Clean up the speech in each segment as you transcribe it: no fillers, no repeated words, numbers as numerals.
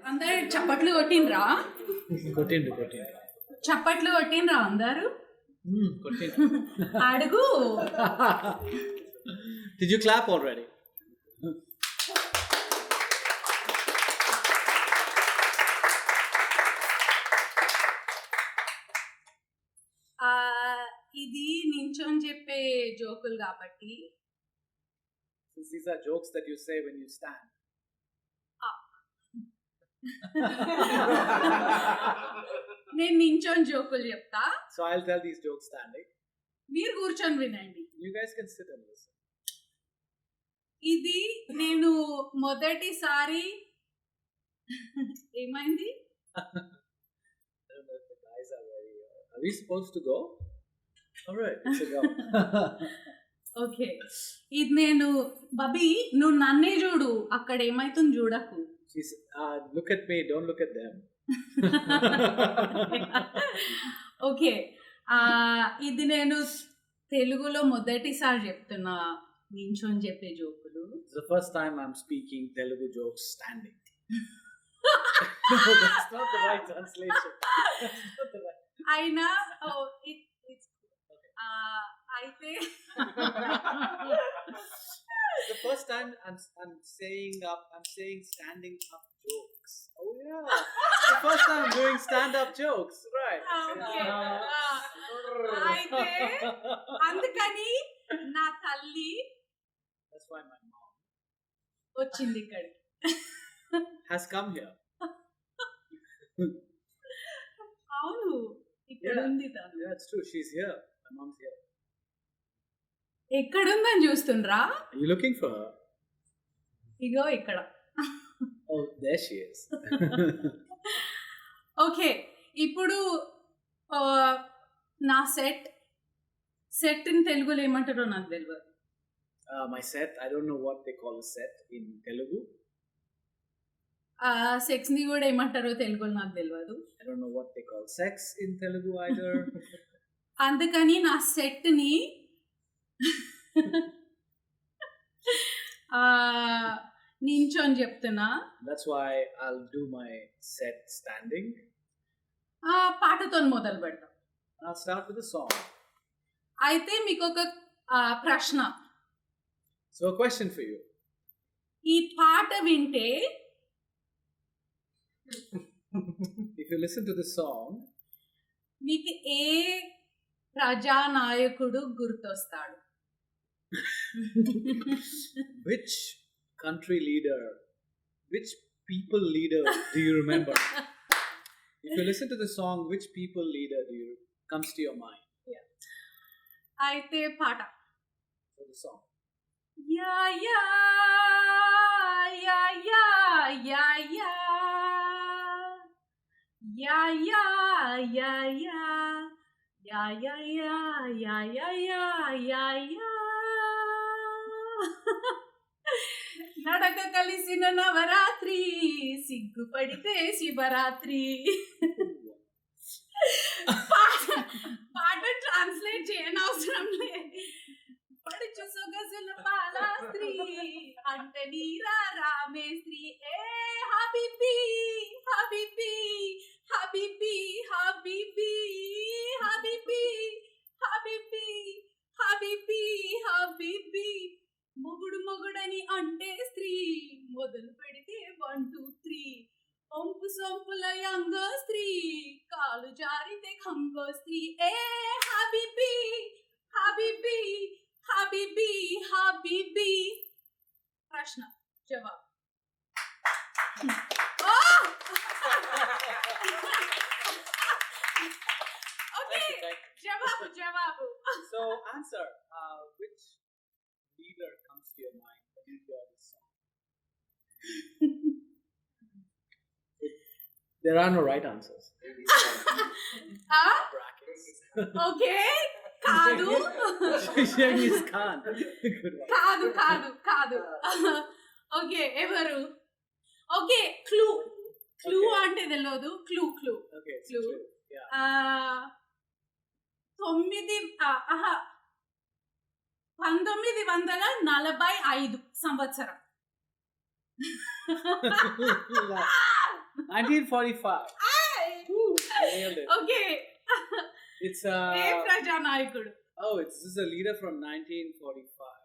అందరు చప్పట్లు కొట్టిండ్రా? కొట్టిండు చప్పట్లు కొట్టిండ్రా అందరు? కొట్టిండు. అడుగు. Did you clap already? ఇది నించొని చెప్పే జోకులు కాబట్టి These are jokes that you say when you stand. నేను నించొని జోకులు చెప్తా. So I'll tell these jokes standing. మీరు కూర్చొని వినండి. You guys can sit and listen. ఇది నేను మొదటిసారి ఏమైంది? I don't know if the guys are ready. Are we supposed to go? All right, let's go. Okay, ఇది నేను బబీ నువ్వు నన్నే చూడు, అక్కడ ఏమైతుంది చూడకు. She's look at me, don't look at them. Okay, ఇది నేను తెలుగులో మొదటిసారి చెప్తున్నా నించొని చెప్పే జోకులు. It's the first time I'm speaking Telugu jokes standing. No, that's not the right translation. That's not the right. అయినా అయితే The first time I'm saying standing up jokes. Oh yeah, the first time I'm doing stand up jokes, right? Okay. అయితే అందుకని నా తల్లి That's why my mom వచ్చింది ఇక్కడికి. has come here. అవును, ఇక్కడ ఉంది తను. Yeah, it's true. She's here. My mom's here. ఎక్కడుందని చూస్తుండ్రా? Are you looking for her? ఇగో ఇక్కడ. Oh, there she is. Okay, ఇప్పుడు నా సెట్ ఇన్ తెలుగులో ఏమంటారో నాకు తెలియదు. My set, I don't know what they call a set in Telugu. Sex ని కూడా ఏమంటారో తెలుగులో నాకు తెలియదు. I don't know what they call sex in Telugu either. అందుకని నా సెట్ ని నించొని చెప్తున్నా. That's why I'll do my set standing. పాటతో మొదలు పెడతాం. I'll start with a song. అయితే మీకు ఒక ప్రశ్న. So a question for you. ఈ పాట వింటే if you listen to the song, మీకు ఏ ప్రజానాయకుడు గుర్తొస్తాడు? which country leader, which people leader do you remember? If you listen to the song, which people leader comes to your mind? Yeah. అయితే పాట. So the song. Yeah yeah yeah yeah yeah yeah yeah yeah yeah yeah yeah yeah yeah yeah yeah yeah yeah నడక కలిసిన నవరాత్రి, సిగ్గుపడితే శివరాత్రి. పాట translate చేయని అవసరం లేదు. పడుచు సొగసుల పాలాస్త్రీ అంటే నీరా రామేస్త్రీ. ఏ హబీబీ హబీబీ హబీబీ హబీబీ హబీబీ హబీబీ హబీబీ హబీబీ. మొగుడని అంటే స్త్రీ, మొదలు పెడితే 1 2 3. ఒంపు సొంపుల యంగో స్త్రీ, కాలు జారితే ఖంగో స్త్రీ. ఏ హబీబీ హబీబీ హబీబీ హబీబీ. ప్రశ్న జవాబు. ఓకే, జవాబు. So answer. Which leader comes to your mind when you hear this song? There are no right answers. Brackets. Okay, కాదు. Shaggy's Khan. Good one. కాదు. ఓకే, ఎవరు? ఓకే, క్లూ అంటే తెలియదు. Clue Okay. క్లూ. Yeah. 1945 సంవత్సరం. 1945. Woo, nailed it. Okay It's a ప్రజానాయకుడు this is a leader from 1945.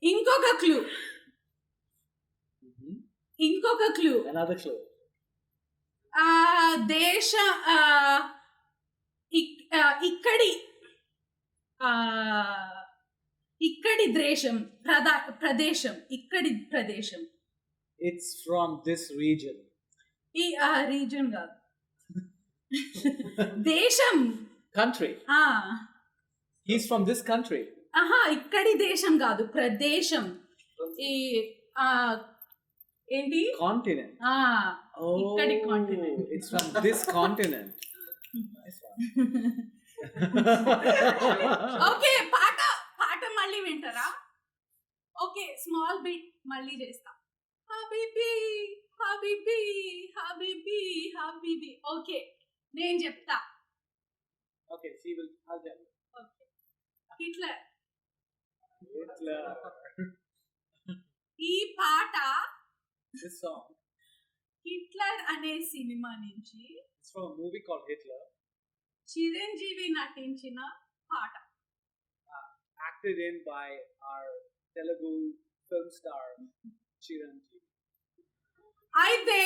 ఇంకొక clue Mhm. ఇంకొక clue Another clue. దేశ ఇక్కడి ఆ, ఇక్కడి దేశం ప్రదేశం ఇక్కడి ప్రదేశం It's from this region. ఈ రీజన్ కాదు దేశం Country. He's from this country. ఆహా ఇక్కడి దేశం కాదు ప్రదేశం ఈ ఆ, ఏంటి Continent. Oh, ఇక్కడి continent. It's from this continent. Nice one. Okay పాట పాట మళ్ళీ వింటారా ఓకే స్మాల్ బీట్ మళ్ళీ చేస్తా హబీబీ హబీబీ హబీబీ హబీబీ ఓకే నేను చెప్తా Okay, she will. I'll tell you. Okay Hitler Hitler. ఈ పాట This song. హిట్లర్ అనే సినిమా నుంచి It's from a movie called Hitler, Chiranjeevi నటించిన పాట acted in by our Telugu film star Chiranjeevi. అయితే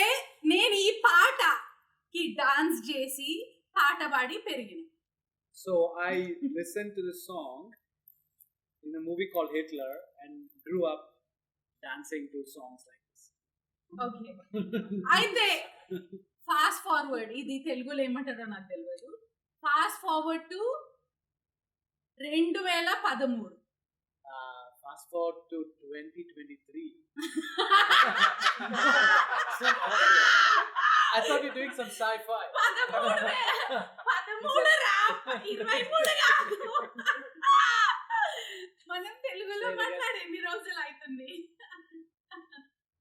నేను ఈ పాటకి డాన్స్ చేసి పాట పాడి పెరిగిన So I listened to the song in a movie called Hitler and grew up dancing to songs like this. Okay అయితే ఫాస్ట్ ఫార్వర్డ్ ఇది తెలుగులో ఏమంటారో నాకు తెలియదు fast forward to 2013 Fast forward to 2023. I thought you're doing some sci-fi. 13 రా 23 కాదు మనం తెలుగులో మాట్లాడే ఎన్ని రోజులు అవుతుంది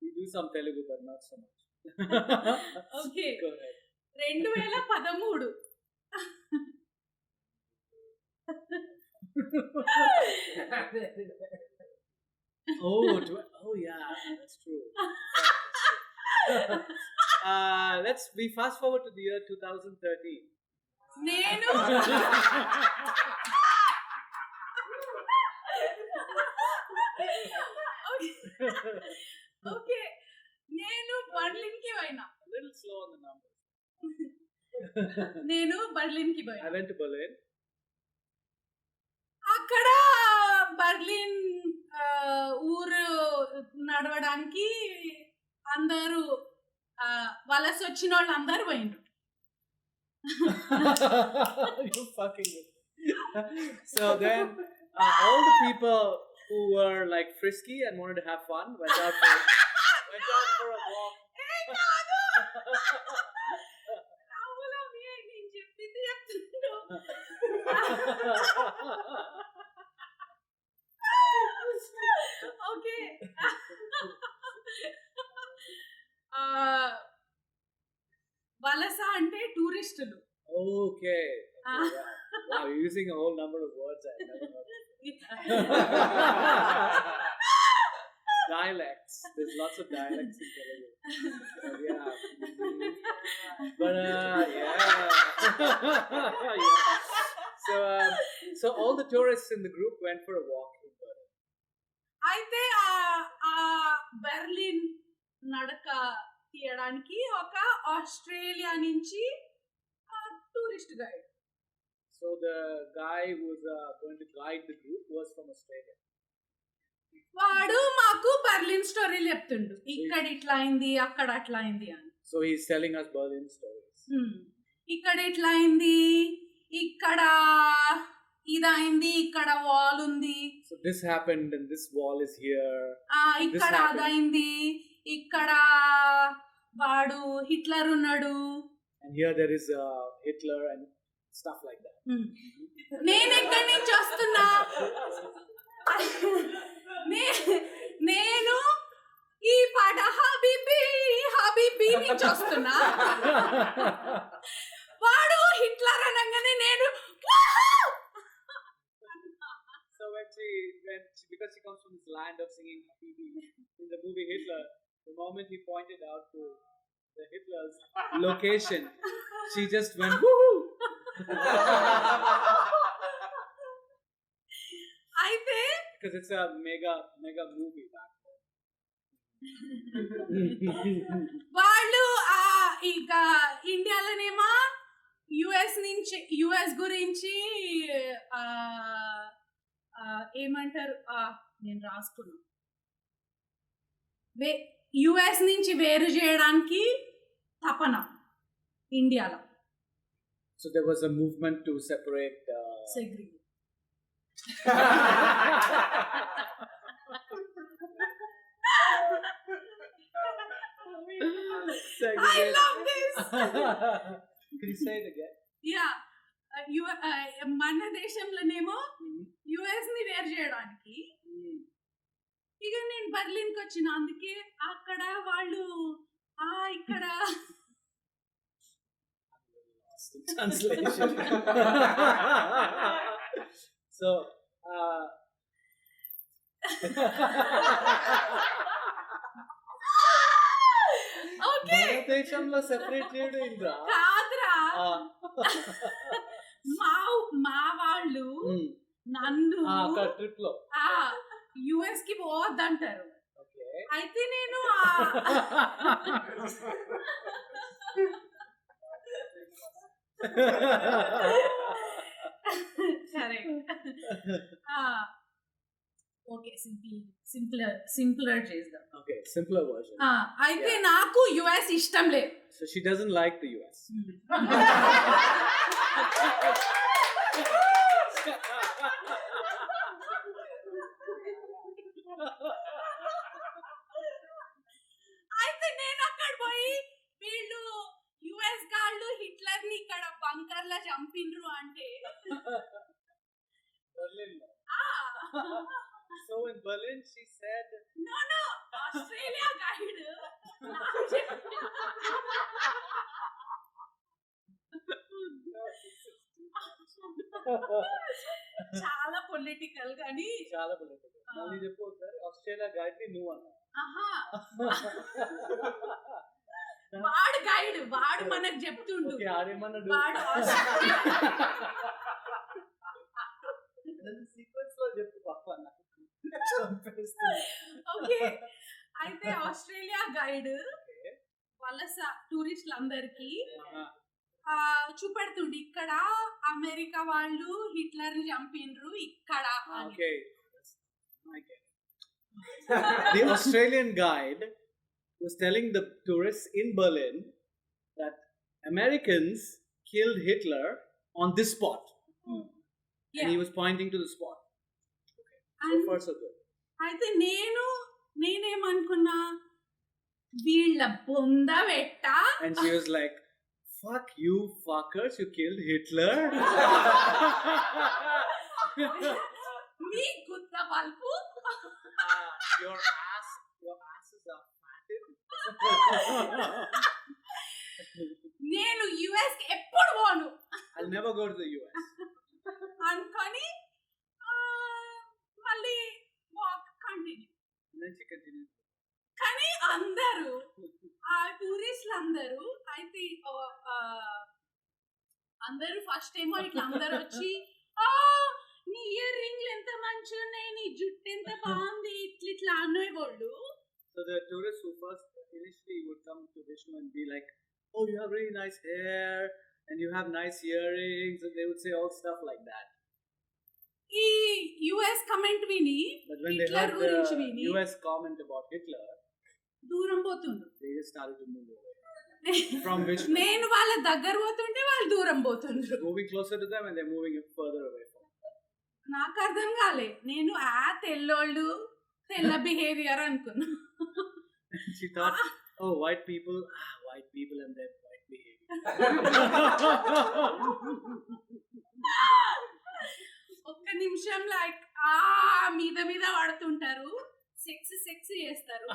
You do some Telugu, but not so much. Okay Go ahead. 2013 Oh yeah, that's true. We fast forward to the year 2013. నేను okay నేను బర్లిన్ కి పోయినా A little slow on the numbers. నేను బర్లిన్ కి పోయినా I went to Berlin. అక్కడ Berlin ఊరు నడవడానికి అందరూ వలస వచ్చిన వాళ్ళు అందరూ పోయిండ్రు You fucking with me. So then, all the people who were like frisky and wanted to have fun went out for a walk. నేను చెప్పింది చెప్తున్నాను ఓకే వలస అంటే టూరిస్టులు Okay. Wow, you're using a whole number of words I never heard. Dialects. There's lots of dialects in Telugu. Yeah. But yeah. Yeah. So all the tourists in the group went for a walk in Berlin. అయితే ఆ Berlin నడక తీయడానికి ఒక Australia నుంచి tourist guide So the guy who was going to guide the group was from Australia. వాడు మాకు Berlin స్టోరీలు చెప్తుండు ఇక్కడ ఇట్లా అయింది అక్కడ అట్లా అయింది అని So he's telling us Berlin stories. ఇక్కడ ఇట్లా అయింది ఇక్కడ ఇదైంది ఇక్కడ వాల్ ఉంది So this happened and this wall is here. ఇక్కడ happened. అదైంది ఇక్కడ వాడు హిట్లర్ ఉన్నాడు And here there is Hitler and stuff like that. నేను ఎక్కడి నుంచి వస్తున్నా నేను ఈ పాట హబీబీ హబీబీ నుంచి వస్తున్నా వాడు హిట్లర్ అనగానే నేను So when she because she comes from this land of singing Habibi in the movie Hitler, the moment he pointed out to the Hitler's location, she just went woohoo. అయితే Because it's a mega movie back వాళ్ళు ఇక ఇండియాలోనేమో US గురించి ఆ, ఏమంటారు నేను రాసుకున్నా US నుంచి వేరు చేయడానికి తపన ఇండియాలో So there was a movement to separate. Segregate I love this. Can you say it again? Yeah. మన దేశంలోనేమో యుఎస్ ని వేరు చేయడానికి ఇక నేను బర్లిన్కి వచ్చిన అందుకే అక్కడ వాళ్ళు ఇక్కడ Translation. So. ఓకే భారతదేశంలో సెపరేట్ చేయడం ఇంకా కాదురా మా వాళ్ళు నన్ను ట్రిప్ లో యుఎస్ కి పోవద్దంటారు ఓకే అయితే నేను కరెక్ట్ ఓకే సింపులర్ చేద్దాం ఓకే సింపులర్ వర్షన్ అయితే నాకు యుఎస్ ఇష్టం లేదు So she doesn't like the US. అయితే నేను అక్కడ పోయి వీళ్ళు యుఎస్ గాళ్ళు హిట్లర్ ని ఇక్కడ బంకర్ లో చంపిండ్రు అంటే Berlin. ah So in Berlin she said no Australia guide చాలా పొలిటికల్ గాని చాలా పొలిటికల్ మళ్ళీ చెప్పు ఒకసారి ఆస్ట్రేలియా గైడ్ ని నువ్వు అన్నా ఆహా వాడు గైడ్ వాడు మనకు చెప్తుండు ఓకే ఆడేమన్నాడు వాడు సీక్వెన్స్ లో చెప్పు పాప ఓకే అయితే ఆస్ట్రేలియా గైడ్ వలస టూరిస్టులందరికీ చూపెడుతుండు ఇక్కడ అమెరికా వాళ్ళు హిట్లర్ ని చంపిండ్రు ఇక్కడ అని. Okay. The Australian guide was telling the tourists in Berlin that Americans killed Hitler on this spot. Yeah. And he was pointing to the spot. So And- far so good. అయితే నేనేమనుకున్నా వీళ్ళ బొంద పెట్ట And she was like, fuck you fuckers, you killed Hitler. మీ గుద్ద బల్పు Your asses are fatted. నేను US కి ఎప్పుడు పోను I'll never go to the US. అనుకొని మళ్ళీ walk continue And then she continued. కానీ అందరూ ఆ టూరిస్టులు అందరూ అయితే అందరూ ఫస్ట్ ఏమో ఇట్లా అందరూ వచ్చి నీ ఇయర్ రింగ్లు ఎంత మంచిగా ఉన్నాయి నీ జుట్టు ఎంత బాగుంది ఇట్లా అనేవాళ్ళు So the tourists who first initially would come to Vishnu and be like, oh, you have really nice hair and you have nice earrings, and they would say all stuff like that. ఈ US comment విని But when they Hitler heard గురించి the విని US comment about Hitler, దూరం పోతుండ్రు they just started to move away from Vishnu. నేను వాళ్ళ దగ్గర పోతుంటే వాళ్ళు దూరం పోతుండ్రు Moving closer to them and they're moving further away from them. నాకు అర్థం కాలే నేను తెల్లోళ్ళు తెల్ల బిహేవియర్ అనుకున్నా She thought, oh, white people and their white behavior. ఒక్క నిమిషం లైక్ మీద పడుతుంటారు సెక్స్ చేస్తారు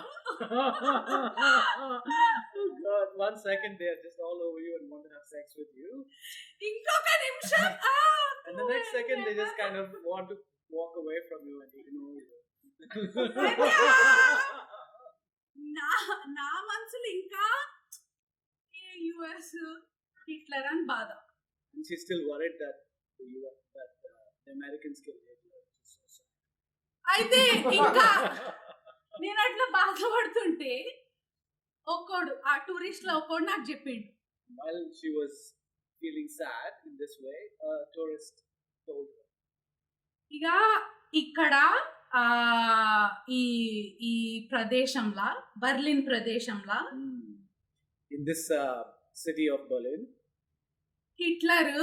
Oh God, 1 second they're just all over you and want to have sex with you. ఇంకొక నిమిషం And the next second they just kind of want to walk away from you and ignore you. నా మనసులో ఇంకా US Hitler అని బాధ. And she's still worried that the Americans killed Hitler. అయితే ఇంకా నేను అట్లా బాధపడుతుంటే ఒక్కోడు ఆ టూరిస్ట్ లో ఒక్కోడు నాకు చెప్పిండు. While she was feeling sad in this way, a tourist told her. ఇక ఇక్కడ ఈ ఈ ప్రదేశంలో బర్లిన్ ప్రదేశంలో In this city of Berlin, Hitler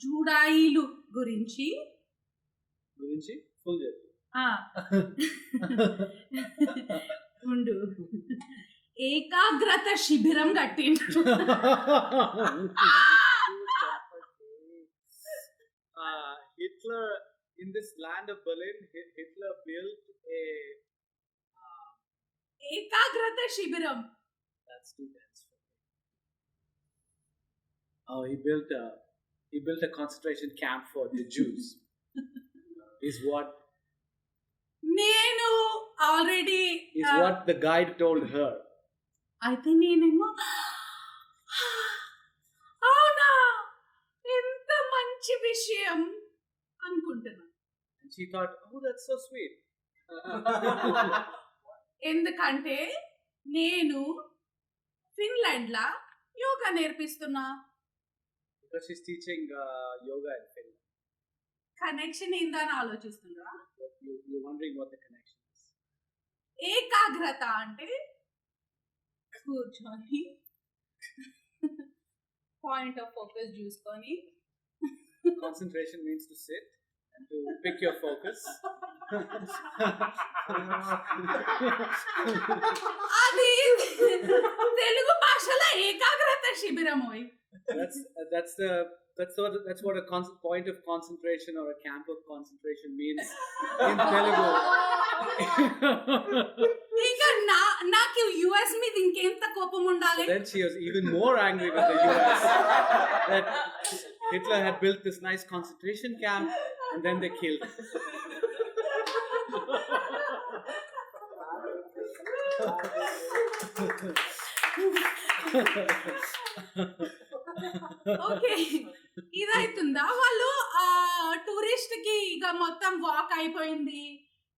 జూడాయిలు గురించి full చెప్పు. ఉండు ఏకాగ్రత శిబిరం కట్టిండు. Hitler, in this land of Berlin, Hitler built a ఏకాగ్రత శిబిరం. That's too dense for me. Oh, he built a concentration camp for the Jews. Is what నేను already what the guide told her. అయితే నేనేమో అవునా ఎంత మంచి విషయం అనుకుంటున్నా. And she thought, oh, that's so sweet. ఎందుకంటే నేను ఫిన్లాండ్ లా యోగా నేర్పిస్తున్నా. Because she's teaching yoga in Finland. Connection ఏందని ఆలోచిస్తున్నా. You're wondering what the connection is. ఏకాగ్రత అంటే కూర్చొని పాయింట్ ఆఫ్ ఫోకస్ చూసుకొని. Concentration means to sit and to pick your focus. అది తెలుగు భాషలో ఏకాగ్రత శిబిరము. That's what a point of concentration or a camp of concentration means in Telugu. ఇంకా నాకు US మీద ఇంకెంత కోపం ఉండాలి. Then she was even more angry with the US that Hitler had built this nice concentration camp and then they killed him. Okay ఇదైతుందా. వాళ్ళు tourist కి ఇక మొత్తం వాక్ అయిపోయింది.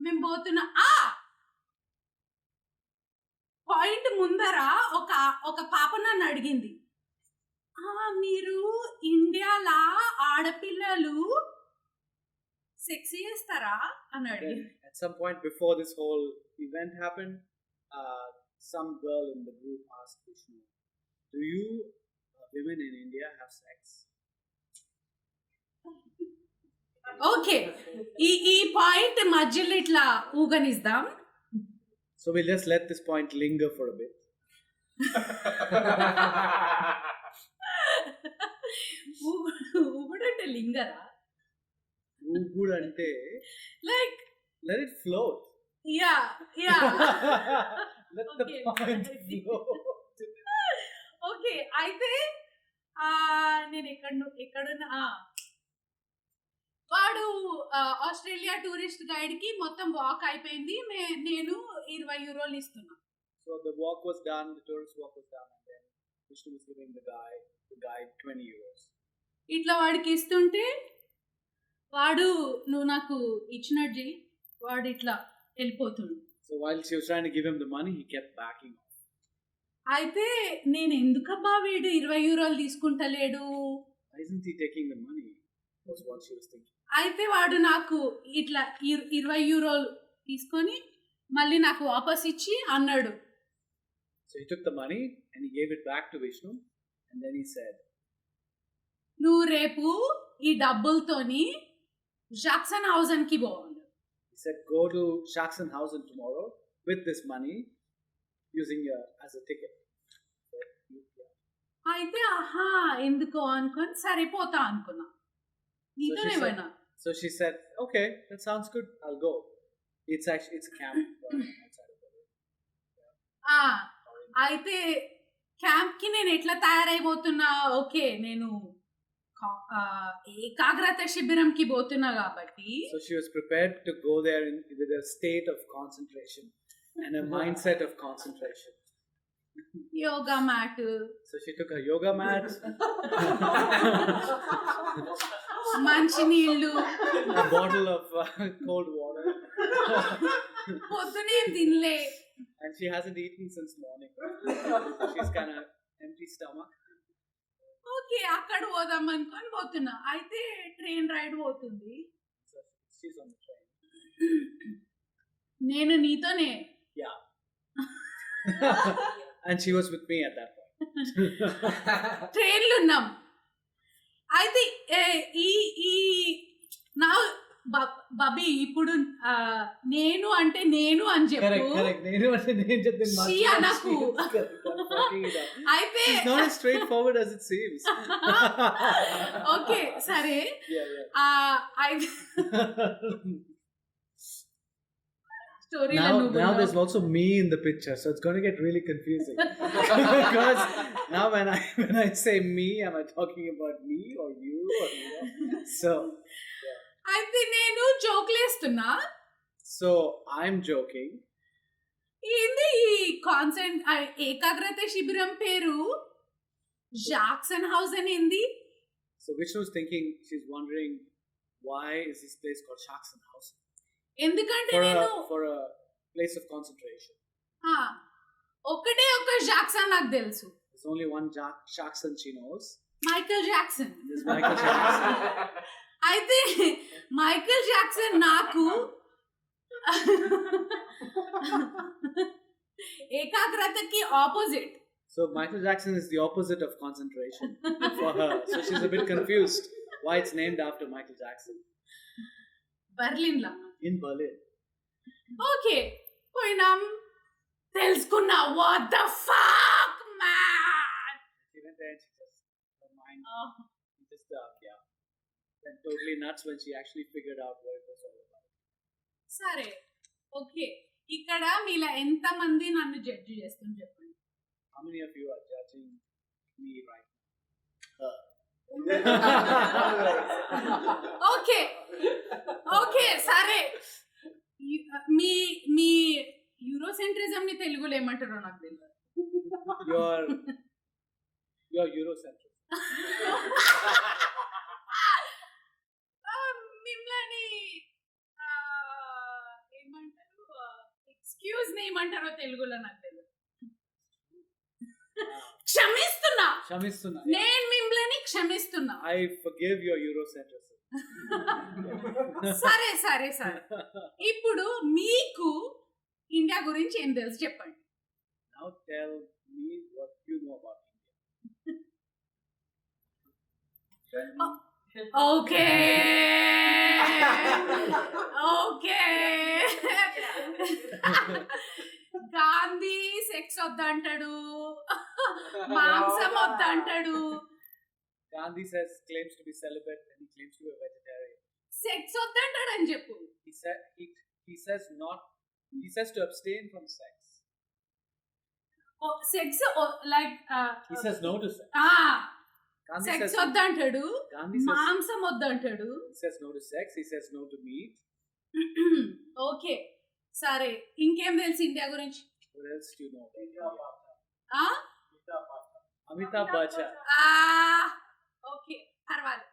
మేము పోతున్నా పాయింట్ ముందర ఒక పాప నన్ను అడిగింది, మీరు ఇండియాలా ఆడపిల్లలు సెక్స్ చేస్తారా అని అడిగింది. At some point before this whole event happened, some girl in the group asked Vishnu, do you women in India have sex? Okay ఈ పాయింట్ మధ్యలో ఇట్లా ఊగనిద్దాం. So we'll just let this point linger for a bit. ఊగుడు అంటే లింగరా? ఊగుడు అంటే like let it float. Yeah Let the point float. Okay అయితే నేను ఎక్కడున్నా వాడు Australia tourist guide కి మొత్తం వాక్ అయిపోయింది. నేను 20 యూరోలు ఇస్తున్నా. So the walk was done, the tourist walk was done, and then Vishnu was giving the guide 20 euros. ఇట్లా వాడికి ఇస్తుంటే వాడు నువ్వు నాకు ఇచ్చినట్టు వాడు ఇట్లా వెళ్ళిపోతుండు. So while she was trying to give him the money, he kept backing off. అయితే నేను ఎందుకబ్బా వీడు 20 యూరోలు తీసుకుంటలేడు. Why isn't he taking the money? Was what she was thinking. అయితే వాడు నాకు ఇట్లా 20 యూరోలు తీసుకొని మళ్ళీ నాకు వాపస్ ఇచ్చి అన్నాడు. So he took the money and he gave it back to Vishnu, and then he said, నువ్వు రేపు ఈ డబ్బులతోని జాక్సన్ హౌజన్ కి పోవాలి. He said, go to Sachsenhausen tomorrow with this money using as a ticket. అయితే ఎందుకో అనుకొని సరిపోతా అనుకున్నా. నీతోనే పోయినా. So she said, okay, that sounds good, I'll go. It's camp outside of Berlin. అయితే క్యాంప్ కి నేను ఎట్లా తయారైపోతున్నా, ఓకే నేను ఏకాగ్రత శిబిరం కి పోతున్నా కాబట్టి. So she was prepared to go there with a state of concentration and a mindset of concentration. Yoga mat, So she took a yoga mat, మంచి నీళ్ళు, a bottle of cold water, పొద్దునే తినలే. and she hasn't eaten since morning. So she's kind of empty stomach. Okay, అక్కడ పోదాం అనుకొని పోతున్నా. అయితే train ride పోతుంది. So she's on the train. నేను నీతోనే. Yeah. And she was with me at that point. ట్రైన్లు ఉన్నాం. అయితే ఈ ఈ నా బబీ ఇప్పుడు నేను అంటే నేను అని చెప్పు. Correct. నేను అంటే నేను చెప్తాను. She అనకు. అయితే It's not as straightforward as it seems. Okay సరే. Yeah. Now there's also me in the picture, so it's going to get really confusing. Because now when I say me, am I talking about me or you or you? So అయితే నేను జోక్లేస్తున్నా. So I'm joking. ఏంది ఈ ఏకాగ్రత శిబిరం పేరు Jackson house అని ఏంది? So Vishnu's thinking, she's wondering, why is this place called Jackson House? ఎందుకంటే నేను For a place of concentration. ఒకటే ఒక జాక్సన్ నాకు తెలుసు. There's only one Jackson she knows. Michael Jackson. There's Michael Jackson. అయితే Michael Jackson నాకు ఏకాగ్రతకి opposite. So Michael Jackson is the opposite of concentration for her. So she's a bit confused why it's named after Michael Jackson. Berlin law. In Berlin. Okay పోయినాం, తెలుసుకున్నా. What the fuck man. She went there and she just, her mind just went totally nuts when she actually figured out what it was all about. సరే okay, ఇక్కడ మీలా ఎంత మంది నన్ను judge చేస్తుంది చెప్పండి. How many of you are judging me right now? Okay సరే. మీ మీ యూరోసెంట్రిజం ని తెలుగులో ఏమంటారో నాకు తెలియదు. You're Eurocentric. మిమ్మల్ని ఏమంటారు, ఎక్స్క్యూజ్ ని ఏమంటారో తెలుగులో నాకు తెలియదు. క్షమిస్తున్నా. నేను మిమ్మల్ని క్షమిస్తున్నా. I forgive your Eurocentrism. సరే ఇప్పుడు మీకు ఇండియా గురించి ఏం తెలుసు చెప్పండి. Now tell me what you know about India. Okay Gandhi sex వద్దంటాడు, మాంసం వద్దంటాడు. Gandhi claims to be celibate and he claims to be a vegetarian. Sex వద్దంటాడు అని చెప్పు. He says to abstain from sex. Sex like he says no to sex. Sex వద్దంటాడు, Gandhi says మాంసం వద్దంటాడు. he says no to sex, he says no to meat. Okay సరే, ఇంకేం తెలుసు India గురించి? What else do you know? Amitabh Bachchan. Okay పర్వాలేదు.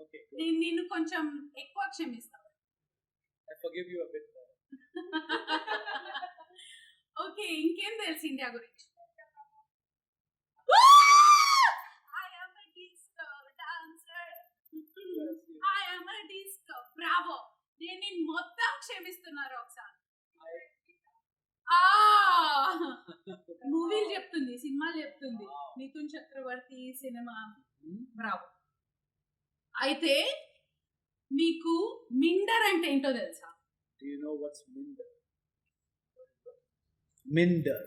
Okay. నేను నిన్ను కొంచెం ఎక్కువ క్షమిస్తాను. I forgive you a bit more. Okay ఇంకేం తెలుసు ఇండియా గురించి? I am a disco dancer. I am a disco. Bravo. నేను నిన్ను మొత్తం క్షమిస్తున్నారు ఒకసారి. మూవీలు చెప్తుంది, సినిమాలు చెప్తుంది. మిథున్ చక్రవర్తి సినిమా. బ్రావో. అయితే మీకు మిండర్ అంటే ఏంటో తెలుసా? Do you know what's minder? Minder.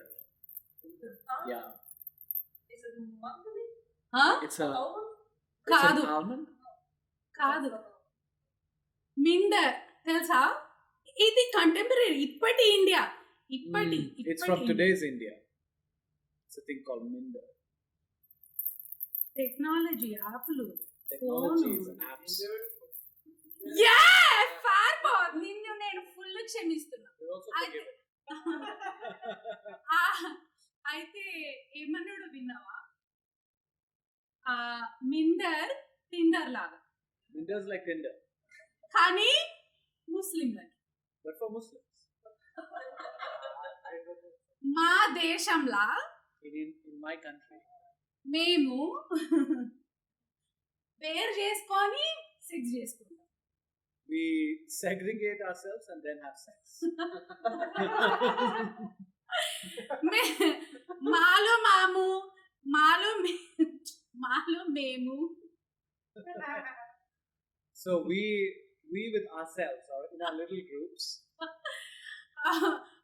Yeah. Is it monkey? It's a కాదు almond? కాదు, మిండర్ తెలుసా? ఇది కంటెంపరీ, ఇప్పటి India. It's from today's India. It's a thing called minder. Technology యాప్లు, Technologies and apps. నిన్ను నేను ఫుల్ క్షమిస్తున్నా. You're also forgiven. ఆ, అయితే ఏమన్నాడు విన్నావా? ఆ, మిందర్ టిండర్ లాగా, Winter's like Tinder, కానీ ముస్లింలకి. but for Muslims. మా దేశంలా In my country, మేము వేరు చేసుకొని సెక్స్ చేసుకుంటాం. we segregate ourselves and then have sex. మాలో మాము, మాలో మాలో మేము. So we with ourselves or in our little groups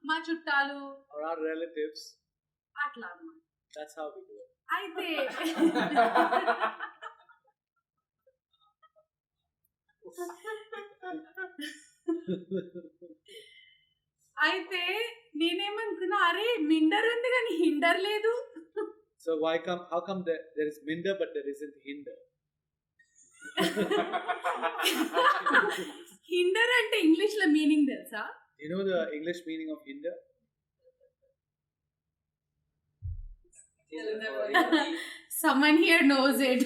మా చుట్టాలు or our relatives, అట్లా అన్నమాట. that's how we do it. అయితే అయితే నేనేమనుకున్నా, అరే మిండర్ ఉంది కానీ హిండర్ లేదు. So how come there is minder but there isn't hinder? Hinder అంటే ఇంగ్లీష్ లో మీనింగ్ తెలుసా? You know the English meaning of hinder? Someone here knows it.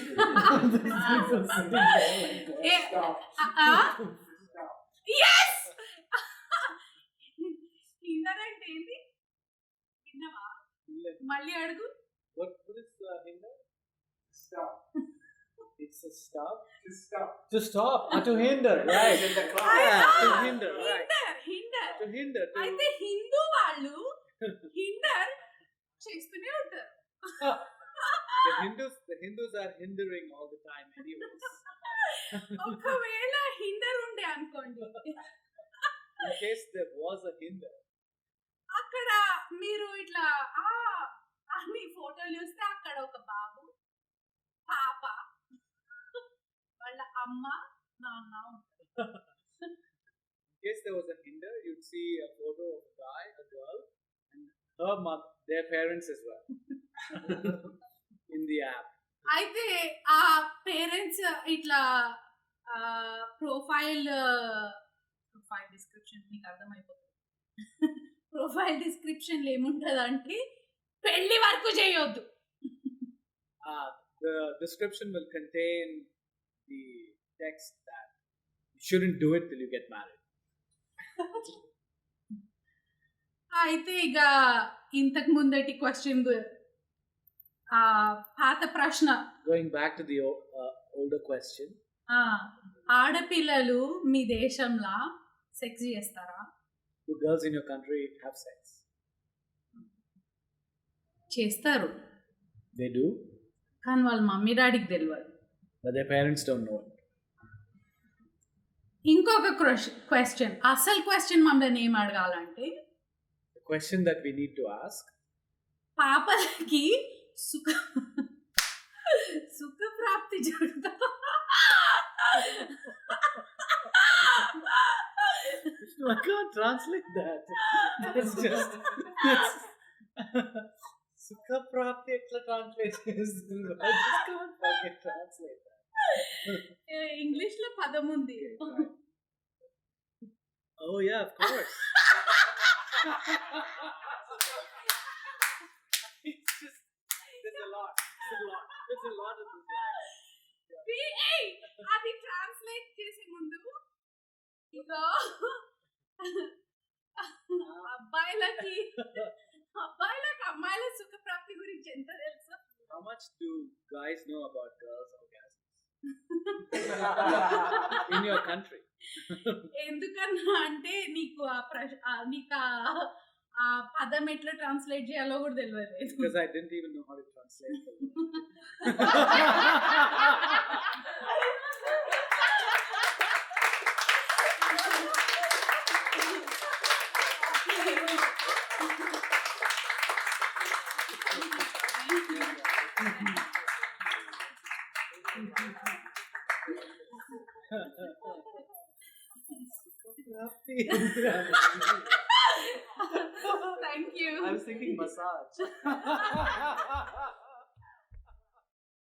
Yes. Hinder అంటే ఏంటి? విన్నావా? మళ్ళీ అడుగు. What is hinder? Stop. It's a stop. To stop. To stop. To hinder. Right. In the Yeah, class. to hinder. Right. Hinder. To hinder. To అయితే హిందూ వాళ్ళు hinder చేస్తూనే ఉంటారు. the Hindus are hindering all the time anyways. ఒకవేళ hinder ఉండే అనుకోండి, In case there was a hinder, అక్కడ మీరు ఇట్లా మీ ఫోటోలు చూస్తే అక్కడ ఒక బాబు, పాప, వాళ్ళ అమ్మ, నాన్న ఉంటారు. in case there was a hinder, you'd see a photo of a guy, a girl, and her mother, their parents as well in the app. అయితే ఆ పేరెంట్స్ ఇట్లా ప్రొఫైల్ డిస్క్రిప్షన్ మీకు అర్థమైపోతుంది. ప్రొఫైల్ డిస్క్రిప్షన్ ఏముంటది అంటే పెళ్లి వరకు చేయొద్దు. The description will contain the text that you shouldn't do it till you get married. అయితే ఇక ఇంతకు ముందటి క్వశ్చన్, పాత ప్రశ్న, Going back to the older question, ఆడపిల్లలు మీ దేశంలో సెక్స్ చేస్తారా? do girls in your country have sex? చేస్తారు, They do, కానీ వాళ్ళ మమ్మీ డాడీకి తెలియదు. but their parents don't know it. ఇంకొక క్వశ్చన్, అసలు క్వశ్చన్ మమ్మల్ని ఏం అడగాలంటే, The question that we need to ask: పాపలకి సుఖప్రాప్తి జరుగుతా? I can't translate that. That's just Sukha Prapti etla translation is. I just can't fucking translate that. English లో పదం ఉంది. Oh yeah, of course. It's just there's a lot of this language. అది translate చేసే ముందు ఇదో అబ్బాయిలకి అమ్మాయిల సుఖప్రాప్తి గురించి ఎంత తెలుసు? How much do guys know about girls' orgasms in your country? ఎందుకన్నా అంటే నీకు ఆ పదం ఎట్లా ట్రాన్స్లేట్ చేయాలో కూడా తెలియలేదు. Because I didn't even know how to translate the word. Thank you. I was thinking massage.